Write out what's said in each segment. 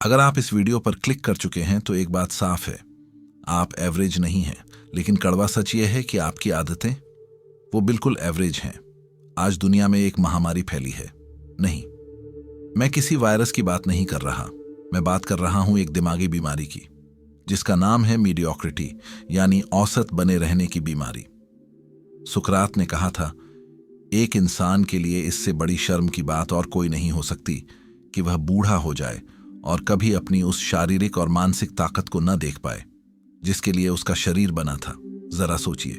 अगर आप इस वीडियो पर क्लिक कर चुके हैं तो एक बात साफ है, आप एवरेज नहीं हैं। लेकिन कड़वा सच ये है कि आपकी आदतें वो बिल्कुल एवरेज हैं। आज दुनिया में एक महामारी फैली है। नहीं, मैं किसी वायरस की बात नहीं कर रहा। मैं बात कर रहा हूं एक दिमागी बीमारी की, जिसका नाम है मीडियोक्रिटी, यानी औसत बने रहने की बीमारी। सुकरात ने कहा था, एक इंसान के लिए इससे बड़ी शर्म की बात और कोई नहीं हो सकती कि वह बूढ़ा हो जाए और कभी अपनी उस शारीरिक और मानसिक ताकत को न देख पाए जिसके लिए उसका शरीर बना था। जरा सोचिए,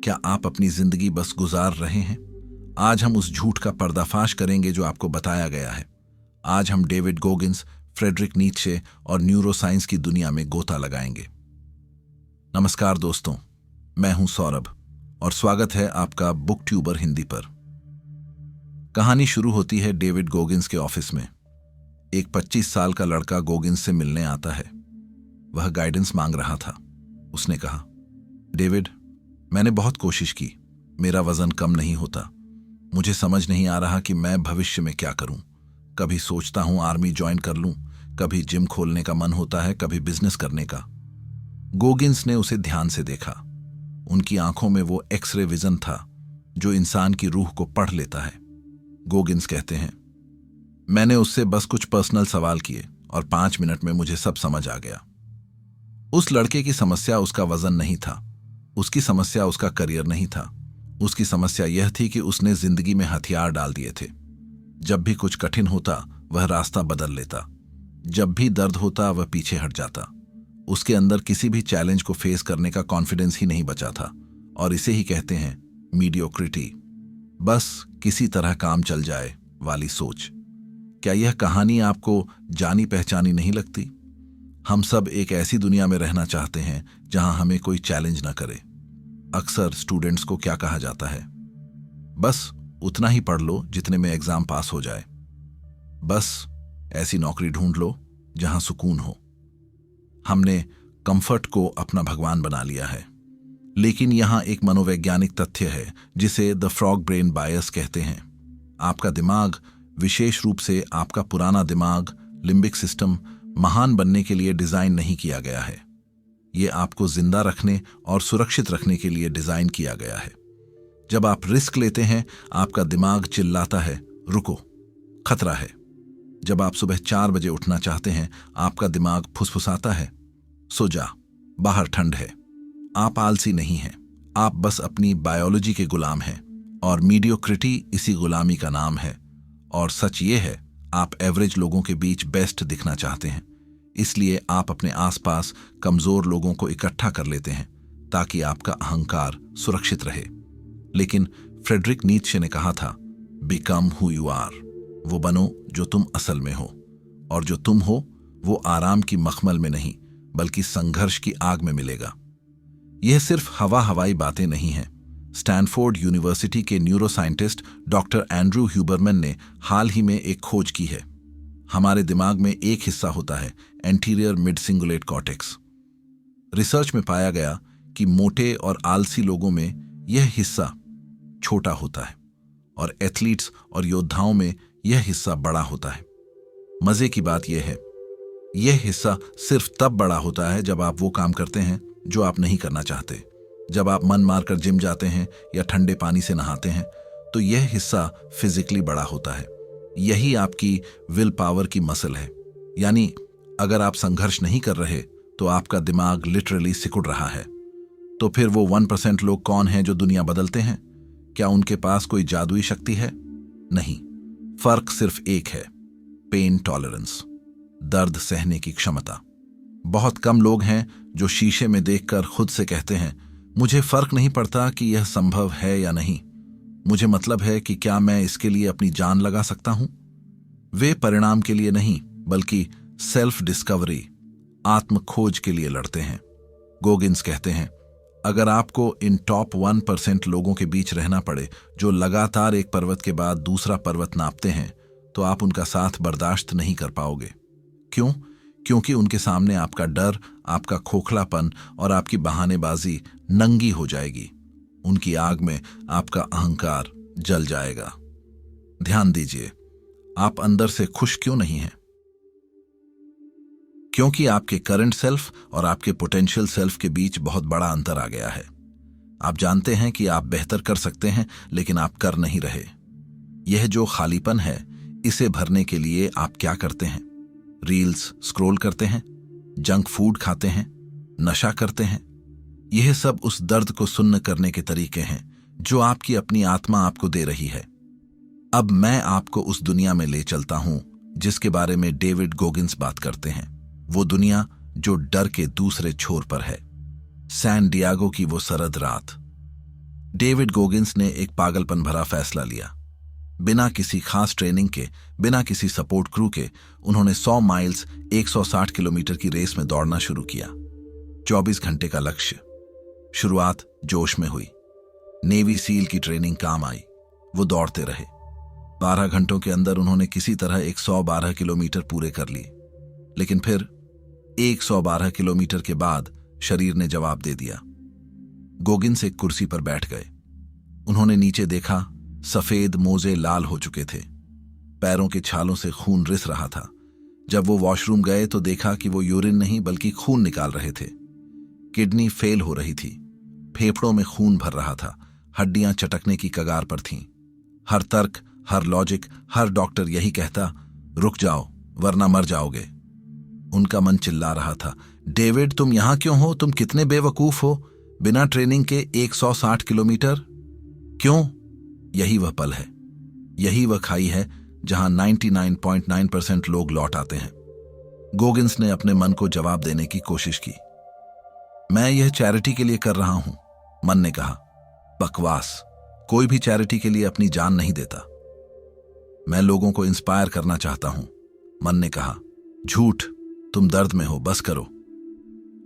क्या आप अपनी जिंदगी बस गुजार रहे हैं? आज हम उस झूठ का पर्दाफाश करेंगे जो आपको बताया गया है। आज हम डेविड गोगिंस, फ्रेडरिक नीत्शे और न्यूरोसाइंस की दुनिया में गोता लगाएंगे। नमस्कार दोस्तों, मैं हूं सौरभ और स्वागत है आपका बुक ट्यूबर हिंदी पर। कहानी शुरू होती है डेविड गोगिंस के ऑफिस में। एक 25 साल का लड़का गोगिंस से मिलने आता है। वह गाइडेंस मांग रहा था। उसने कहा, डेविड, मैंने बहुत कोशिश की, मेरा वजन कम नहीं होता। मुझे समझ नहीं आ रहा कि मैं भविष्य में क्या करूं। कभी सोचता हूं आर्मी ज्वाइन कर लूं, कभी जिम खोलने का मन होता है, कभी बिजनेस करने का। गोगिंस ने उसे ध्यान से देखा। उनकी आंखों में वो एक्सरे विजन था जो इंसान की रूह को पढ़ लेता है। गोगिंस कहते हैं, मैंने उससे बस कुछ पर्सनल सवाल किए और 5 मिनट में मुझे सब समझ आ गया। उस लड़के की समस्या उसका वजन नहीं था, उसकी समस्या उसका करियर नहीं था। उसकी समस्या यह थी कि उसने जिंदगी में हथियार डाल दिए थे। जब भी कुछ कठिन होता वह रास्ता बदल लेता, जब भी दर्द होता वह पीछे हट जाता। उसके अंदर किसी भी चैलेंज को फेस करने का कॉन्फिडेंस ही नहीं बचा था। और इसे ही कहते हैं मीडियोक्रिटी, बस किसी तरह काम चल जाए वाली सोच। क्या यह कहानी आपको जानी पहचानी नहीं लगती? हम सब एक ऐसी दुनिया में रहना चाहते हैं जहां हमें कोई चैलेंज न करे। अक्सर स्टूडेंट्स को क्या कहा जाता है? बस उतना ही पढ़ लो जितने में एग्जाम पास हो जाए। बस ऐसी नौकरी ढूंढ लो जहां सुकून हो। हमने कंफर्ट को अपना भगवान बना लिया है। लेकिन यहां एक मनोवैज्ञानिक तथ्य है जिसे द फ्रॉग ब्रेन बायस कहते हैं। आपका दिमाग, विशेष रूप से आपका पुराना दिमाग, लिम्बिक सिस्टम, महान बनने के लिए डिजाइन नहीं किया गया है। यह आपको जिंदा रखने और सुरक्षित रखने के लिए डिजाइन किया गया है। जब आप रिस्क लेते हैं, आपका दिमाग चिल्लाता है, रुको, खतरा है। जब आप सुबह 4 बजे उठना चाहते हैं, आपका दिमाग फुसफुसाता है, सो जा, बाहर ठंड है। आप आलसी नहीं हैं, आप बस अपनी बायोलॉजी के गुलाम हैं। और मीडियोक्रिटी इसी गुलामी का नाम है। और सच ये है, आप एवरेज लोगों के बीच बेस्ट दिखना चाहते हैं, इसलिए आप अपने आसपास कमजोर लोगों को इकट्ठा कर लेते हैं ताकि आपका अहंकार सुरक्षित रहे। लेकिन फ्रेडरिक नीत्शे ने कहा था, बिकम हु यू आर, वो बनो जो तुम असल में हो। और जो तुम हो वो आराम की मखमल में नहीं बल्कि संघर्ष की आग में मिलेगा। यह सिर्फ हवाई बातें नहीं हैं। स्टैनफोर्ड यूनिवर्सिटी के न्यूरोसाइंटिस्ट डॉक्टर एंड्रू ह्यूबरमैन ने हाल ही में एक खोज की है। हमारे दिमाग में एक हिस्सा होता है, anterior mid cingulate cortex. Research में पाया गया कि मोटे और आलसी लोगों में यह हिस्सा छोटा होता है और एथलीट्स और योद्धाओं में यह हिस्सा बड़ा होता है। मजे की बात यह है, यह हिस्सा सिर्फ तब बड़ा होता है जब आप वो काम करते हैं जो आप नहीं करना चाहते। जब आप मन मारकर जिम जाते हैं या ठंडे पानी से नहाते हैं तो यह हिस्सा फिजिकली बड़ा होता है। यही आपकी विल पावर की मसल है। यानी अगर आप संघर्ष नहीं कर रहे तो आपका दिमाग लिटरली सिकुड़ रहा है। तो फिर वो 1% लोग कौन हैं जो दुनिया बदलते हैं? क्या उनके पास कोई जादुई शक्ति है? नहीं, फर्क सिर्फ एक है, पेन टॉलरेंस, दर्द सहने की क्षमता। बहुत कम लोग हैं जो शीशे में देखकर खुद से कहते हैं, मुझे फर्क नहीं पड़ता कि यह संभव है या नहीं, मुझे मतलब है कि क्या मैं इसके लिए अपनी जान लगा सकता हूं। वे परिणाम के लिए नहीं बल्कि सेल्फ डिस्कवरी, आत्म खोज के लिए लड़ते हैं। गोगिंस कहते हैं, अगर आपको इन टॉप 1% लोगों के बीच रहना पड़े जो लगातार एक पर्वत के बाद दूसरा पर्वत नापते हैं, तो आप उनका साथ बर्दाश्त नहीं कर पाओगे। क्यों? क्योंकि उनके सामने आपका डर, आपका खोखलापन और आपकी बहानेबाजी नंगी हो जाएगी। उनकी आग में आपका अहंकार जल जाएगा। ध्यान दीजिए, आप अंदर से खुश क्यों नहीं हैं? क्योंकि आपके करंट सेल्फ और आपके पोटेंशियल सेल्फ के बीच बहुत बड़ा अंतर आ गया है। आप जानते हैं कि आप बेहतर कर सकते हैं, लेकिन आप कर नहीं रहे। यह जो खालीपन है, इसे भरने के लिए आप क्या करते हैं? रील्स स्क्रॉल करते हैं, जंक फूड खाते हैं, नशा करते हैं। यह सब उस दर्द को सुन्न करने के तरीके हैं जो आपकी अपनी आत्मा आपको दे रही है। अब मैं आपको उस दुनिया में ले चलता हूं जिसके बारे में डेविड गोगिंस बात करते हैं। वो दुनिया जो डर के दूसरे छोर पर है। सैन डियागो की वो सरद रात। डेविड गोगिंस ने एक पागलपन भरा फैसला लिया। बिना किसी खास ट्रेनिंग के, बिना किसी सपोर्ट क्रू के, उन्होंने 100 माइल्स 160 किलोमीटर की रेस में दौड़ना शुरू किया। 24 घंटे का लक्ष्य। शुरुआत जोश में हुई। नेवी सील की ट्रेनिंग काम आई। वो दौड़ते रहे। 12 घंटों के अंदर उन्होंने किसी तरह 112 किलोमीटर पूरे कर लिए। लेकिन फिर 112 किलोमीटर के बाद शरीर ने जवाब दे दिया। गोगिंस एक कुर्सी पर बैठ गए। उन्होंने नीचे देखा। सफेद मोजे लाल हो चुके थे। पैरों के छालों से खून रिस रहा था। जब वो वॉशरूम गए तो देखा कि वो यूरिन नहीं बल्कि खून निकाल रहे थे। किडनी फेल हो रही थी। फेफड़ों में खून भर रहा था। हड्डियां चटकने की कगार पर थीं। हर तर्क, हर लॉजिक, हर डॉक्टर यही कहता, रुक जाओ वरना मर जाओगे। उनका मन चिल्ला रहा था, डेविड तुम यहां क्यों हो? तुम कितने बेवकूफ हो। बिना ट्रेनिंग के 160 किलोमीटर क्यों? यही वह पल है, यही वह खाई है जहां 99.9% लोग लौट आते हैं। गोगिंस ने अपने मन को जवाब देने की कोशिश की। मैं यह चैरिटी के लिए कर रहा हूं, मन ने कहा। बकवास, कोई भी चैरिटी के लिए अपनी जान नहीं देता। मैं लोगों को इंस्पायर करना चाहता हूं, मन ने कहा। झूठ, तुम दर्द में हो, बस करो।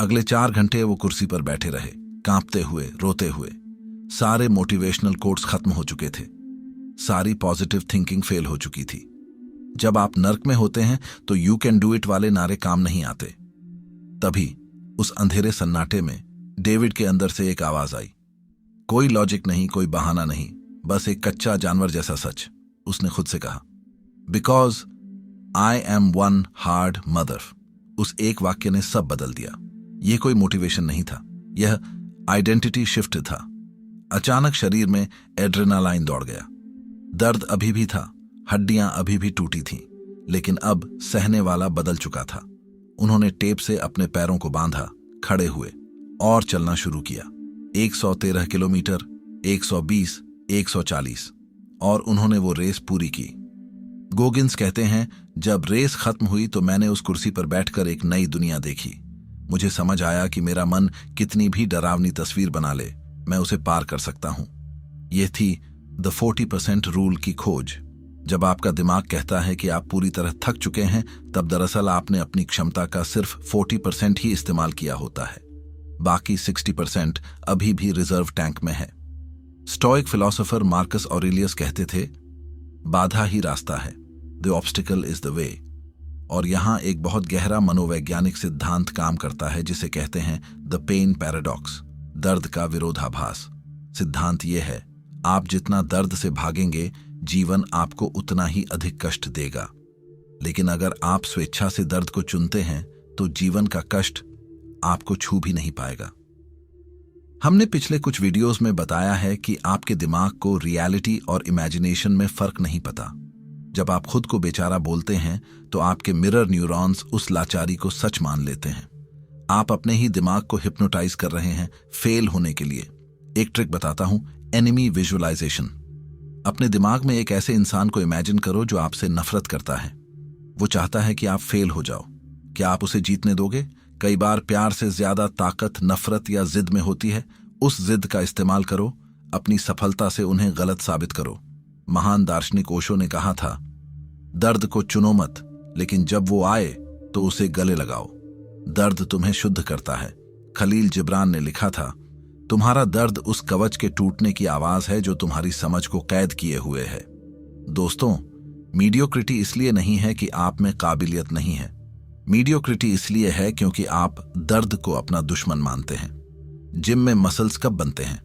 अगले 4 घंटे वो कुर्सी पर बैठे रहे, कांपते हुए, रोते हुए। सारे मोटिवेशनल कोट्स खत्म हो चुके थे। सारी पॉजिटिव थिंकिंग फेल हो चुकी थी। जब आप नर्क में होते हैं तो यू कैन डू इट वाले नारे काम नहीं आते। तभी उस अंधेरे सन्नाटे में डेविड के अंदर से एक आवाज आई। कोई लॉजिक नहीं, कोई बहाना नहीं, बस एक कच्चा जानवर जैसा सच। उसने खुद से कहा, because I am one hard mother. उस एक वाक्य ने सब बदल दिया। यह कोई मोटिवेशन नहीं था, यह आइडेंटिटी शिफ्ट था। अचानक शरीर में एड्रेनालाइन दौड़ गया। दर्द अभी भी था, हड्डियां अभी भी टूटी थीं, लेकिन अब सहने वाला बदल चुका था। उन्होंने टेप से अपने पैरों को बांधा, खड़े हुए और चलना शुरू किया। 113 किलोमीटर, 120, 140 और उन्होंने वो रेस पूरी की। गोगिंस कहते हैं, जब रेस खत्म हुई तो मैंने उस कुर्सी पर बैठकर एक नई दुनिया देखी। मुझे समझ आया कि मेरा मन कितनी भी डरावनी तस्वीर बना ले, मैं उसे पार कर सकता हूं। यह थी द 40% रूल की खोज। जब आपका दिमाग कहता है कि आप पूरी तरह थक चुके हैं, तब दरअसल आपने अपनी क्षमता का सिर्फ 40% ही इस्तेमाल किया होता है। बाकी 60% अभी भी रिजर्व टैंक में है। स्टोइक फिलोसोफर मार्कस ऑरेलियस कहते थे, बाधा ही रास्ता है, the obstacle is the way. और यहां एक बहुत गहरा मनोवैज्ञानिक सिद्धांत काम करता है जिसे कहते हैं द पेन पैराडॉक्स, दर्द का विरोधाभास। सिद्धांत यह है, आप जितना दर्द से भागेंगे, जीवन आपको उतना ही अधिक कष्ट देगा। लेकिन अगर आप स्वेच्छा से दर्द को चुनते हैं तो जीवन का कष्ट आपको छू भी नहीं पाएगा। हमने पिछले कुछ वीडियोस में बताया है कि आपके दिमाग को रियलिटी और इमेजिनेशन में फर्क नहीं पता। जब आप खुद को बेचारा बोलते हैं तो आपके मिरर न्यूरॉन्स उस लाचारी को सच मान लेते हैं। आप अपने ही दिमाग को हिप्नोटाइज कर रहे हैं फेल होने के लिए। एक ट्रिक बताता हूं, एनिमी विजुअलाइजेशन। अपने दिमाग में एक ऐसे इंसान को इमेजिन करो जो आपसे नफरत करता है। वो चाहता है कि आप फेल हो जाओ। क्या आप उसे जीतने दोगे? कई बार प्यार से ज्यादा ताकत नफरत या जिद में होती है। उस जिद का इस्तेमाल करो, अपनी सफलता से उन्हें गलत साबित करो। महान दार्शनिक ओशो ने कहा था, दर्द को चुनो मत, लेकिन जब वो आए तो उसे गले लगाओ। दर्द तुम्हें शुद्ध करता है। खलील जिब्रान ने लिखा था, तुम्हारा दर्द उस कवच के टूटने की आवाज है जो तुम्हारी समझ को कैद किए हुए है। दोस्तों, मीडियोक्रिटी इसलिए नहीं है कि आप में काबिलियत नहीं है। मीडियोक्रिटी इसलिए है क्योंकि आप दर्द को अपना दुश्मन मानते हैं। जिम में मसल्स कब बनते हैं?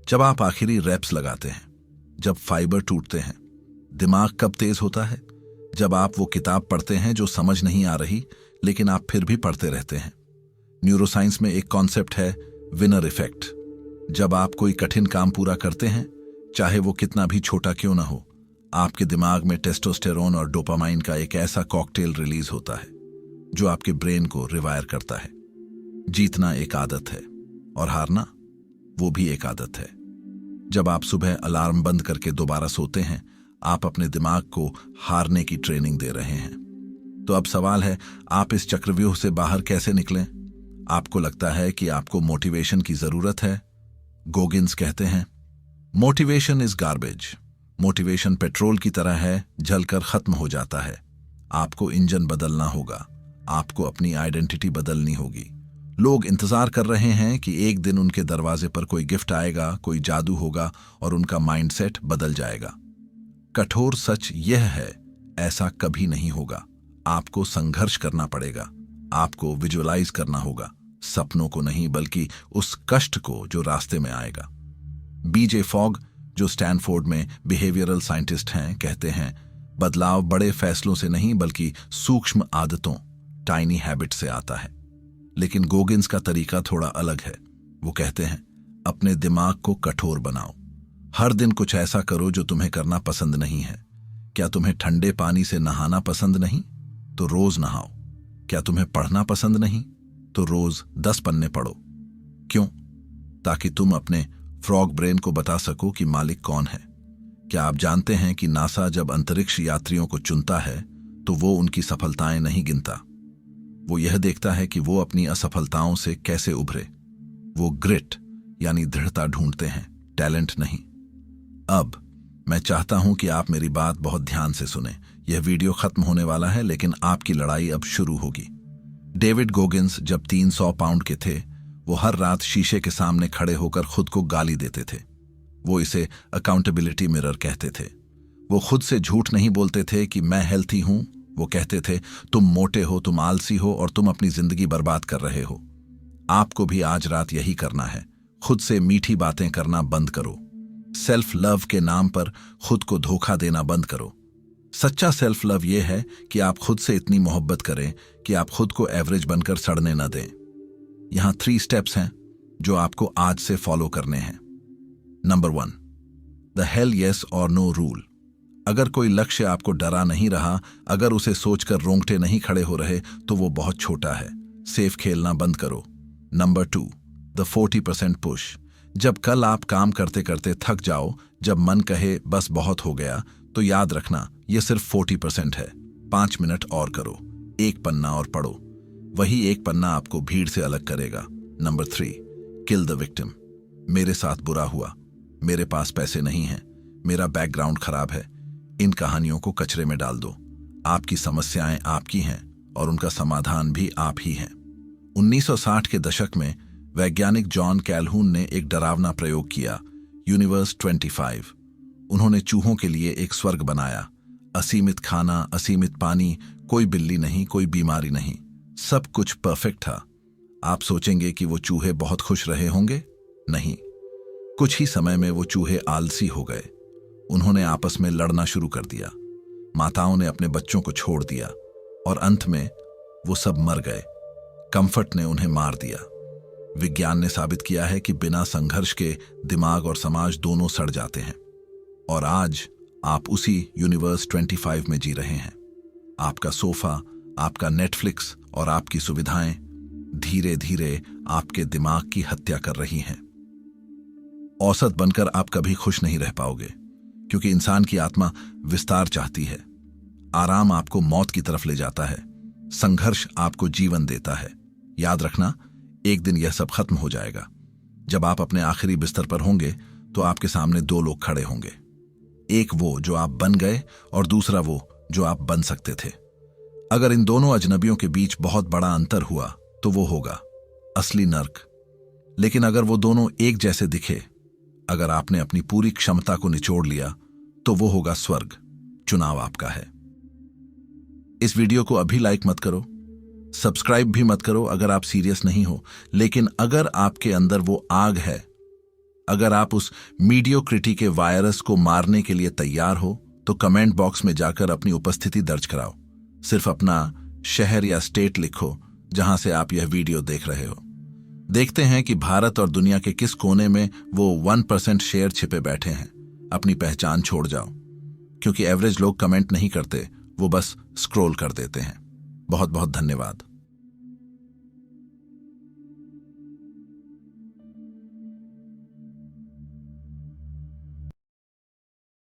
जब आप आखिरी रैप्स लगाते हैं, जब फाइबर टूटते हैं। दिमाग कब तेज होता है? जब आप वो किताब पढ़ते हैं जो समझ नहीं आ रही लेकिन आप फिर भी पढ़ते रहते हैं। न्यूरोसाइंस में एक कॉन्सेप्ट है विनर इफेक्ट। जब आप कोई कठिन काम पूरा करते हैं, चाहे वो कितना भी छोटा क्यों ना हो, आपके दिमाग में टेस्टोस्टेरोन और डोपामाइन का एक ऐसा कॉकटेल रिलीज होता है जो आपके ब्रेन को रिवायर करता है। जीतना एक आदत है और हारना वो भी एक आदत है। जब आप सुबह अलार्म बंद करके दोबारा सोते हैं, आप अपने दिमाग को हारने की ट्रेनिंग दे रहे हैं। तो अब सवाल है, आप इस चक्रव्यूह से बाहर कैसे निकलें? आपको लगता है कि आपको मोटिवेशन की जरूरत है? गोगिन्स कहते हैं, motivation is garbage. Motivation petrol की तरह है, जलकर खत्म हो जाता है। आपको इंजन बदलना होगा, आपको अपनी आइडेंटिटी बदलनी होगी। लोग इंतजार कर रहे हैं कि एक दिन उनके दरवाजे पर कोई गिफ्ट आएगा, कोई जादू होगा और उनका माइंडसेट बदल जाएगा। कठोर सच यह है, ऐसा कभी नहीं होगा। आपको संघर्ष करना पड़ेगा, आपको विजुअलाइज करना होगा, सपनों को नहीं बल्कि उस कष्ट को जो रास्ते में आएगा। बीजे फॉग, जो स्टैनफोर्ड में बिहेवियरल साइंटिस्ट हैं, कहते हैं, बदलाव बड़े फैसलों से नहीं बल्कि सूक्ष्म आदतों, टाइनी हैबिट से आता है। लेकिन गोगिन्स का तरीका थोड़ा अलग है। वो कहते हैं, अपने दिमाग को कठोर बनाओ। हर दिन कुछ ऐसा करो जो तुम्हें करना पसंद नहीं है। क्या तुम्हें ठंडे पानी से नहाना पसंद नहीं? तो रोज नहाओ। क्या तुम्हें पढ़ना पसंद नहीं? तो रोज 10 पन्ने पढ़ो। क्यों? ताकि तुम अपने फ्रॉग ब्रेन को बता सको कि मालिक कौन है। क्या आप जानते हैं कि नासा जब अंतरिक्ष यात्रियों को चुनता है तो वो उनकी सफलताएं नहीं गिनता, वो यह देखता है कि वो अपनी असफलताओं से कैसे उभरे। वो ग्रिट यानी दृढ़ता ढूंढते हैं, टैलेंट नहीं। अब मैं चाहता हूं कि आप मेरी बात बहुत ध्यान से सुने। यह वीडियो खत्म होने वाला है लेकिन आपकी लड़ाई अब शुरू होगी। डेविड गोगिन्स जब 300 पाउंड के थे, वो हर रात शीशे के सामने खड़े होकर खुद को गाली देते थे। वो इसे अकाउंटेबिलिटी मिरर कहते थे। वो खुद से झूठ नहीं बोलते थे कि मैं हेल्थी हूं। वो कहते थे, तुम मोटे हो, तुम आलसी हो और तुम अपनी जिंदगी बर्बाद कर रहे हो। आपको भी आज रात यही करना है। खुद से मीठी बातें करना बंद करो। सेल्फ लव के नाम पर खुद को धोखा देना बंद करो। सच्चा सेल्फ लव यह है कि आप खुद से इतनी मोहब्बत करें कि आप खुद को एवरेज बनकर सड़ने न दें। यहां 3 स्टेप्स हैं जो आपको आज से फॉलो करने हैं। नंबर 1, द हेल येस और नो रूल। अगर कोई लक्ष्य आपको डरा नहीं रहा, अगर उसे सोचकर रोंगटे नहीं खड़े हो रहे, तो वो बहुत छोटा है। सेफ खेलना बंद करो। Number 2, the 40% push. जब कल आप काम करते करते थक जाओ, जब मन कहे बस बहुत हो गया, तो याद रखना यह सिर्फ 40% है। 5 मिनट और करो, 1 पन्ना और पढ़ो। वही 1 पन्ना आपको भीड़ से अलग करेगा। Number 3, kill the victim. मेरे साथ बुरा हुआ, मेरे पास पैसे नहीं हैं, मेरा बैकग्राउंड खराब है, इन कहानियों को कचरे में डाल दो। आपकी समस्याएं आपकी हैं और उनका समाधान भी आप ही हैं। 1960 के दशक में वैज्ञानिक जॉन कैल्हून ने एक डरावना प्रयोग किया, यूनिवर्स 25। उन्होंने चूहों के लिए एक स्वर्ग बनाया। असीमित खाना, असीमित पानी, कोई बिल्ली नहीं, कोई बीमारी नहीं, सब कुछ परफेक्ट था। आप सोचेंगे कि वो चूहे बहुत खुश रहे होंगे? नहीं। कुछ ही समय में वो चूहे आलसी हो गए। उन्होंने आपस में लड़ना शुरू कर दिया। माताओं ने अपने बच्चों को छोड़ दिया और अंत में वो सब मर गए। कंफर्ट ने उन्हें मार दिया। विज्ञान ने साबित किया है कि बिना संघर्ष के दिमाग और समाज दोनों सड़ जाते हैं। और आज आप उसी यूनिवर्स 25 में जी रहे हैं। आपका सोफा, आपका नेटफ्लिक्स और आपकी सुविधाएं धीरे धीरे आपके दिमाग की हत्या कर रही हैं। औसत बनकर आप कभी खुश नहीं रह पाओगे, क्योंकि इंसान की आत्मा विस्तार चाहती है। आराम आपको मौत की तरफ ले जाता है, संघर्ष आपको जीवन देता है। याद रखना, एक दिन यह सब खत्म हो जाएगा। जब आप अपने आखिरी बिस्तर पर होंगे तो आपके सामने 2 लोग खड़े होंगे। एक वो जो आप बन गए और दूसरा वो जो आप बन सकते थे। अगर इन दोनों अजनबियों के बीच बहुत बड़ा अंतर हुआ तो वो होगा असली नर्क। लेकिन अगर वो दोनों एक जैसे दिखे, अगर आपने अपनी पूरी क्षमता को निचोड़ लिया, तो वो होगा स्वर्ग। चुनाव आपका है। इस वीडियो को अभी लाइक मत करो, सब्सक्राइब भी मत करो अगर आप सीरियस नहीं हो। लेकिन अगर आपके अंदर वो आग है, अगर आप उस मीडियोक्रिटी के वायरस को मारने के लिए तैयार हो, तो कमेंट बॉक्स में जाकर अपनी उपस्थिति दर्ज कराओ। सिर्फ अपना शहर या स्टेट लिखो जहां से आप यह वीडियो देख रहे हो। देखते हैं कि भारत और दुनिया के किस कोने में वो 1% शेयर छिपे बैठे हैं। अपनी पहचान छोड़ जाओ, क्योंकि एवरेज लोग कमेंट नहीं करते, वो बस स्क्रॉल कर देते हैं। बहुत बहुत धन्यवाद।